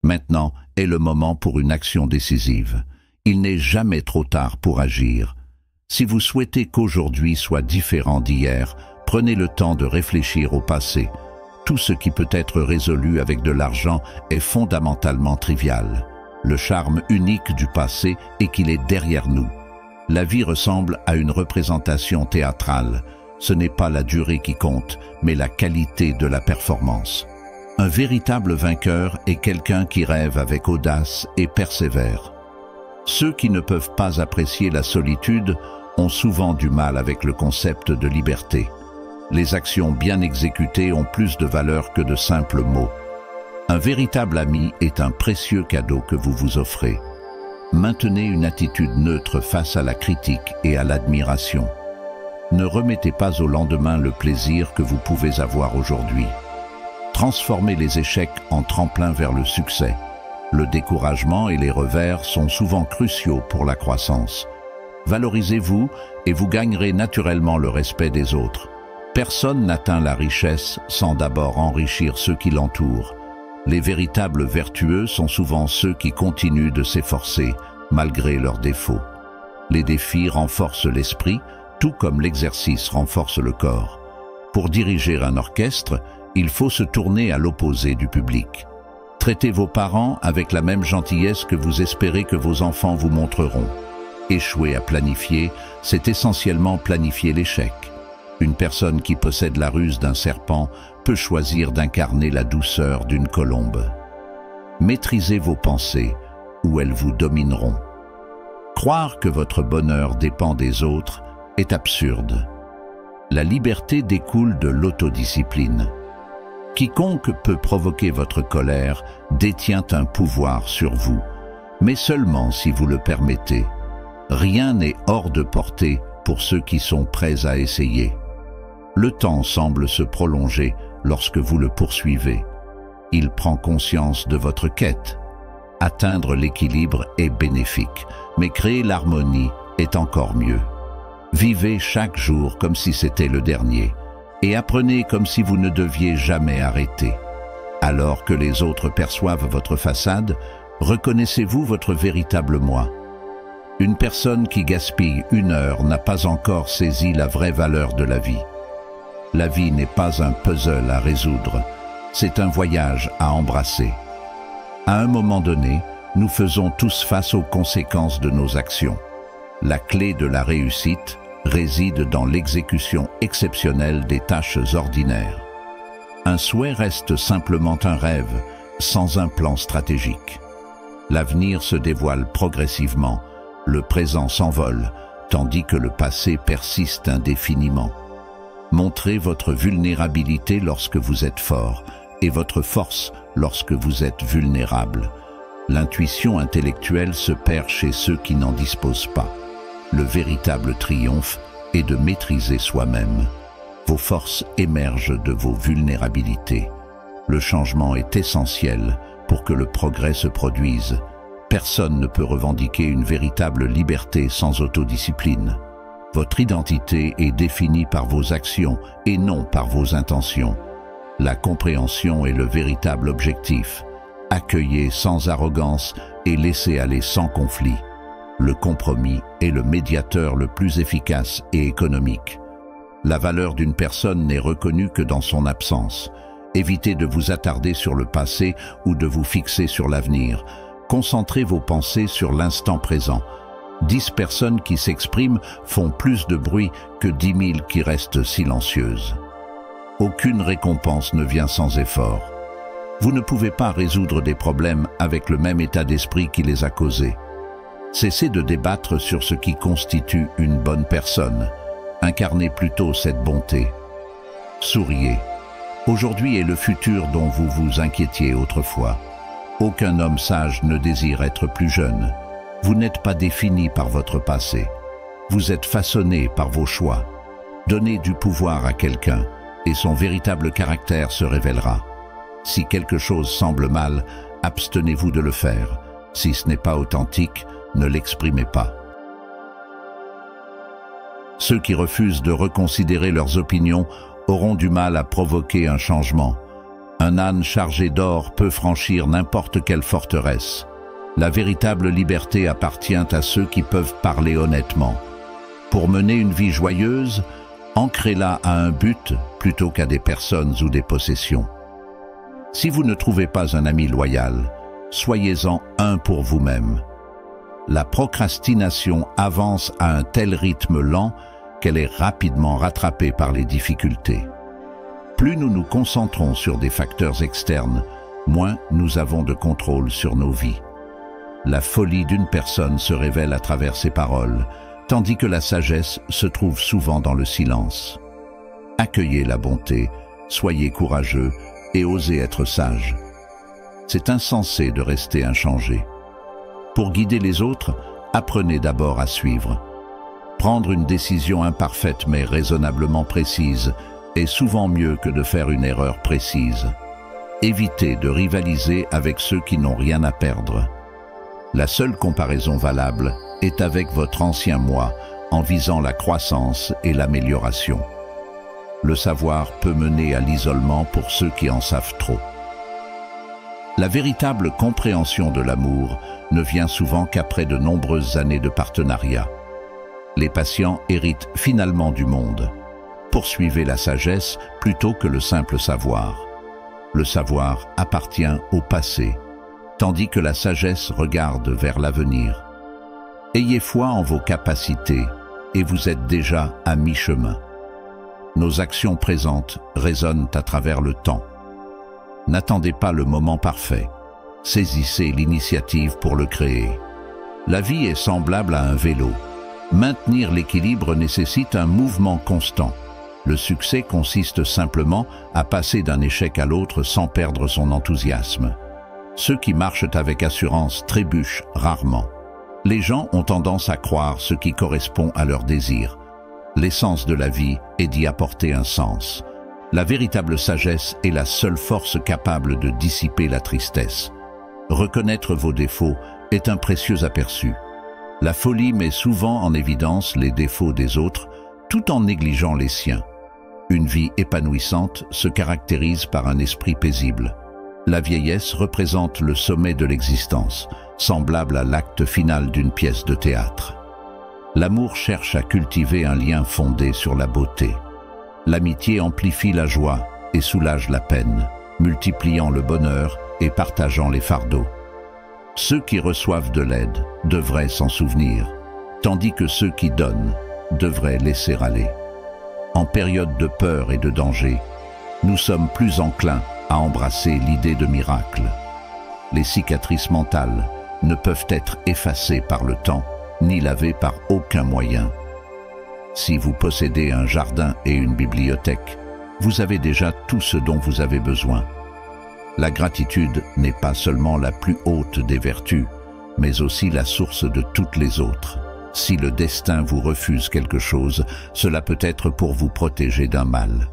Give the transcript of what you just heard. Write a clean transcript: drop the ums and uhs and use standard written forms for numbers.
Maintenant est le moment pour une action décisive. Il n'est jamais trop tard pour agir. Si vous souhaitez qu'aujourd'hui soit différent d'hier, prenez le temps de réfléchir au passé. Tout ce qui peut être résolu avec de l'argent est fondamentalement trivial. Le charme unique du passé est qu'il est derrière nous. La vie ressemble à une représentation théâtrale. Ce n'est pas la durée qui compte, mais la qualité de la performance. Un véritable vainqueur est quelqu'un qui rêve avec audace et persévère. Ceux qui ne peuvent pas apprécier la solitude ont souvent du mal avec le concept de liberté. Les actions bien exécutées ont plus de valeur que de simples mots. Un véritable ami est un précieux cadeau que vous vous offrez. Maintenez une attitude neutre face à la critique et à l'admiration. Ne remettez pas au lendemain le plaisir que vous pouvez avoir aujourd'hui. Transformez les échecs en tremplin vers le succès. Le découragement et les revers sont souvent cruciaux pour la croissance. Valorisez-vous et vous gagnerez naturellement le respect des autres. Personne n'atteint la richesse sans d'abord enrichir ceux qui l'entourent. Les véritables vertueux sont souvent ceux qui continuent de s'efforcer, malgré leurs défauts. Les défis renforcent l'esprit, tout comme l'exercice renforce le corps. Pour diriger un orchestre, il faut se tourner à l'opposé du public. Traitez vos parents avec la même gentillesse que vous espérez que vos enfants vous montreront. Échouer à planifier, c'est essentiellement planifier l'échec. Une personne qui possède la ruse d'un serpent peut choisir d'incarner la douceur d'une colombe. Maîtrisez vos pensées, ou elles vous domineront. Croire que votre bonheur dépend des autres est absurde. La liberté découle de l'autodiscipline. Quiconque peut provoquer votre colère détient un pouvoir sur vous, mais seulement si vous le permettez. Rien n'est hors de portée pour ceux qui sont prêts à essayer. Le temps semble se prolonger lorsque vous le poursuivez. Il prend conscience de votre quête. Atteindre l'équilibre est bénéfique, mais créer l'harmonie est encore mieux. Vivez chaque jour comme si c'était le dernier, et apprenez comme si vous ne deviez jamais arrêter. Alors que les autres perçoivent votre façade, reconnaissez-vous votre véritable moi. Une personne qui gaspille 1 heure n'a pas encore saisi la vraie valeur de la vie. La vie n'est pas un puzzle à résoudre, c'est un voyage à embrasser. À un moment donné, nous faisons tous face aux conséquences de nos actions. La clé de la réussite réside dans l'exécution exceptionnelle des tâches ordinaires. Un souhait reste simplement un rêve, sans un plan stratégique. L'avenir se dévoile progressivement, le présent s'envole, tandis que le passé persiste indéfiniment. Montrez votre vulnérabilité lorsque vous êtes fort, et votre force lorsque vous êtes vulnérable. L'intuition intellectuelle se perd chez ceux qui n'en disposent pas. Le véritable triomphe est de maîtriser soi-même. Vos forces émergent de vos vulnérabilités. Le changement est essentiel pour que le progrès se produise. Personne ne peut revendiquer une véritable liberté sans autodiscipline. Votre identité est définie par vos actions et non par vos intentions. La compréhension est le véritable objectif. Accueillez sans arrogance et laissez aller sans conflit. Le compromis est le médiateur le plus efficace et économique. La valeur d'une personne n'est reconnue que dans son absence. Évitez de vous attarder sur le passé ou de vous fixer sur l'avenir. Concentrez vos pensées sur l'instant présent. 10 personnes qui s'expriment font plus de bruit que 10 000 qui restent silencieuses. Aucune récompense ne vient sans effort. Vous ne pouvez pas résoudre des problèmes avec le même état d'esprit qui les a causés. Cessez de débattre sur ce qui constitue une bonne personne. Incarnez plutôt cette bonté. Souriez. Aujourd'hui est le futur dont vous vous inquiétiez autrefois. Aucun homme sage ne désire être plus jeune. Vous n'êtes pas défini par votre passé. Vous êtes façonné par vos choix. Donnez du pouvoir à quelqu'un et son véritable caractère se révélera. Si quelque chose semble mal, abstenez-vous de le faire. Si ce n'est pas authentique, ne l'exprimez pas. Ceux qui refusent de reconsidérer leurs opinions auront du mal à provoquer un changement. Un âne chargé d'or peut franchir n'importe quelle forteresse. La véritable liberté appartient à ceux qui peuvent parler honnêtement. Pour mener une vie joyeuse, ancrez-la à un but plutôt qu'à des personnes ou des possessions. Si vous ne trouvez pas un ami loyal, soyez-en un pour vous-même. La procrastination avance à un tel rythme lent qu'elle est rapidement rattrapée par les difficultés. Plus nous nous concentrons sur des facteurs externes, moins nous avons de contrôle sur nos vies. La folie d'une personne se révèle à travers ses paroles, tandis que la sagesse se trouve souvent dans le silence. Accueillez la bonté, soyez courageux et osez être sage. C'est insensé de rester inchangé. Pour guider les autres, apprenez d'abord à suivre. Prendre une décision imparfaite mais raisonnablement précise est souvent mieux que de faire une erreur précise. Évitez de rivaliser avec ceux qui n'ont rien à perdre. La seule comparaison valable est avec votre ancien moi, en visant la croissance et l'amélioration. Le savoir peut mener à l'isolement pour ceux qui en savent trop. La véritable compréhension de l'amour ne vient souvent qu'après de nombreuses années de partenariat. Les patients héritent finalement du monde. Poursuivez la sagesse plutôt que le simple savoir. Le savoir appartient au passé, tandis que la sagesse regarde vers l'avenir. Ayez foi en vos capacités et vous êtes déjà à mi-chemin. Nos actions présentes résonnent à travers le temps. N'attendez pas le moment parfait. Saisissez l'initiative pour le créer. La vie est semblable à un vélo. Maintenir l'équilibre nécessite un mouvement constant. Le succès consiste simplement à passer d'un échec à l'autre sans perdre son enthousiasme. Ceux qui marchent avec assurance trébuchent rarement. Les gens ont tendance à croire ce qui correspond à leurs désirs. L'essence de la vie est d'y apporter un sens. La véritable sagesse est la seule force capable de dissiper la tristesse. Reconnaître vos défauts est un précieux aperçu. La folie met souvent en évidence les défauts des autres, tout en négligeant les siens. Une vie épanouissante se caractérise par un esprit paisible. La vieillesse représente le sommet de l'existence, semblable à l'acte final d'une pièce de théâtre. L'amour cherche à cultiver un lien fondé sur la beauté. L'amitié amplifie la joie et soulage la peine, multipliant le bonheur et partageant les fardeaux. Ceux qui reçoivent de l'aide devraient s'en souvenir, tandis que ceux qui donnent devraient laisser aller. En période de peur et de danger, nous sommes plus enclins à embrasser l'idée de miracle. Les cicatrices mentales ne peuvent être effacées par le temps, ni lavées par aucun moyen. Si vous possédez un jardin et une bibliothèque, vous avez déjà tout ce dont vous avez besoin. La gratitude n'est pas seulement la plus haute des vertus, mais aussi la source de toutes les autres. Si le destin vous refuse quelque chose, cela peut être pour vous protéger d'un mal.